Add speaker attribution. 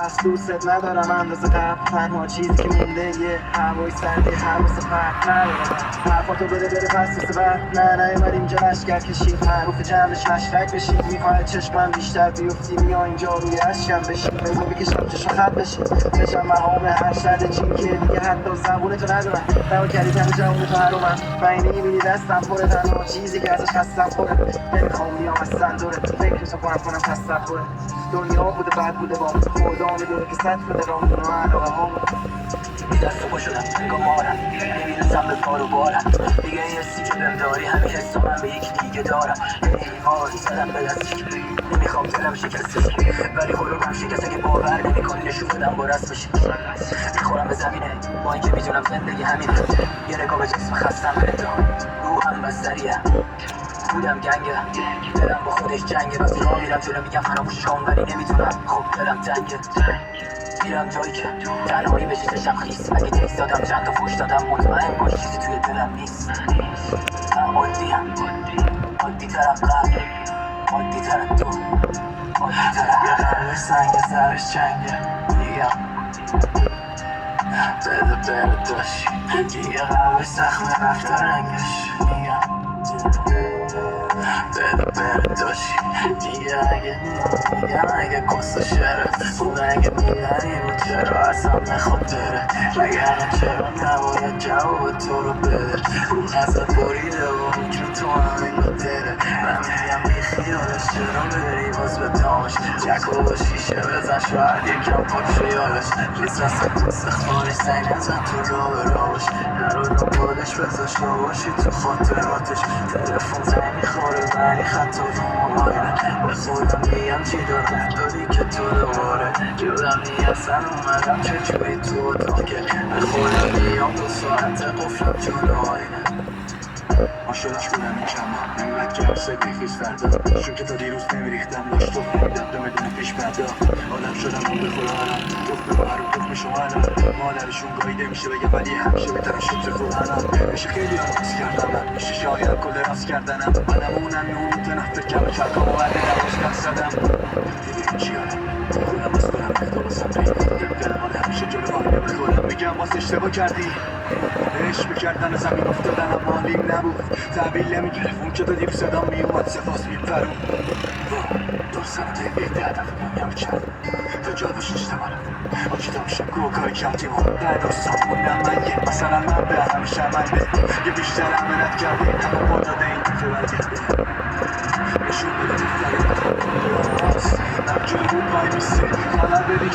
Speaker 1: از دوست ندارم اندازه قبل. تنها چیزی که مونده یه هوای سردی حواس پرت ندارم. حرفاتو بده پس تو سبر. نه اومد اینجا لشگر کشید معروف جمعش مشرک بشید. میخواه چشمم بیشتر بیفتی بیا اینجا روی اشکم بشید. بزا بکشم چشم خط بشید بشم مقام هر شد چین که دیگه حتی زبونتو ندارم. دوا کردی تن جوونتو هرومم و اینه میبینی دستم پره. تنها چیزی که ازش هستم پره. نمیخوام بیام از سندوره فکرشو کنم تصوره. دنیا بوده بد بوده با خدا میدونه که سطح بده رامون و علاقه هامون. دست و پا شدم انگاه مارم نمیرسم به پارو بارم. دیگه این حسی که بهم داری همین حسو من به یکی دیگه دارم. وای زدم به دستش نمیخوام دلم شکستش ولی خودم شکسته که باور نمیکنی نشون بدم با رسمش. میخورم به زمینه با اینکه میدونم زندگی همینه. یه نگاه به جسم خستم بده روحم بستریه بودم گنگه دلم با خودش جنگه. وقتی راه میرم جلو میگم فراموشش کن ولی نمیتونم خب دلم تنگه. میرم جایی که تنهایی بشه چشم خیس. اگه تکس دادم چند تا فوش دادم مطمئن باش چیزی توی دلم نیست. عادی عادی ترم قبل عادی ترم تو عادی ترم. یه قلب سنگ سرش چنگه میگم بده داشت. یه قلب سخمه رفته رنگش میگم بده داشت. دیگه اگه کسا شره اون اگه میدنی بود چرا اصلا نخواد بره. اگر چرا نباید جواب تو رو بده. اون ازت بریده و حکم تو همین با دره. من میگم بی خیالش چرا بری باز به دامش. جکو با شیشه بزن شاید یکم پاک یادش. ریز رسم دوست خارش سنگ نزن تو راه به راهش. نرو دنبالش بذاش باشی تو خاطراتش. تلفن زنگ میخوره ولی خط و موبایله. به خودم میگم چی دارم داری که تو دوباره جدم نیستن اومدم چجوری تو اتاق که به خودم میام 2 ساعت قفلم جلو آینه.
Speaker 2: عاشقش بودم این چند ماه انقدر که حسای بیخیز فردا چون که تا دیروز نمیریختم داشت تو نمیدم بدون پیش بردا. آدم شدم اون به خدا الان گفت به محروم گفت میشم الان مادرشون گاییده میشه بگم ولی همیشه بهتر شکر خودم. میشه خیلی راست کردم میشه شاید کل راست کردنم. منم اونم اون متنفر کم چرکم و بعد نواز زدم. دیدیم چی خودم باز دارم اختا باسم دلم آده همیشه جلو آینه به خودم میگم باز اشتباه کردی. عشق میکردن زمین افتادن اما حالیم نبود. تحویل نمیگرفت اون که تا دیر صدا میومد سپاس میپرون. 2 سنته بیده هدف دنیا بچرد تا جادوش اشتمالم آجی داشتم گوکای کردیم و بعد داستان موندم من یه مثلا من به همیشه عمله یه بیشتر عملت کرده همه با داده این که برگرده نشون بده میفرید راست نم جلو بود وای میسته خبر بدی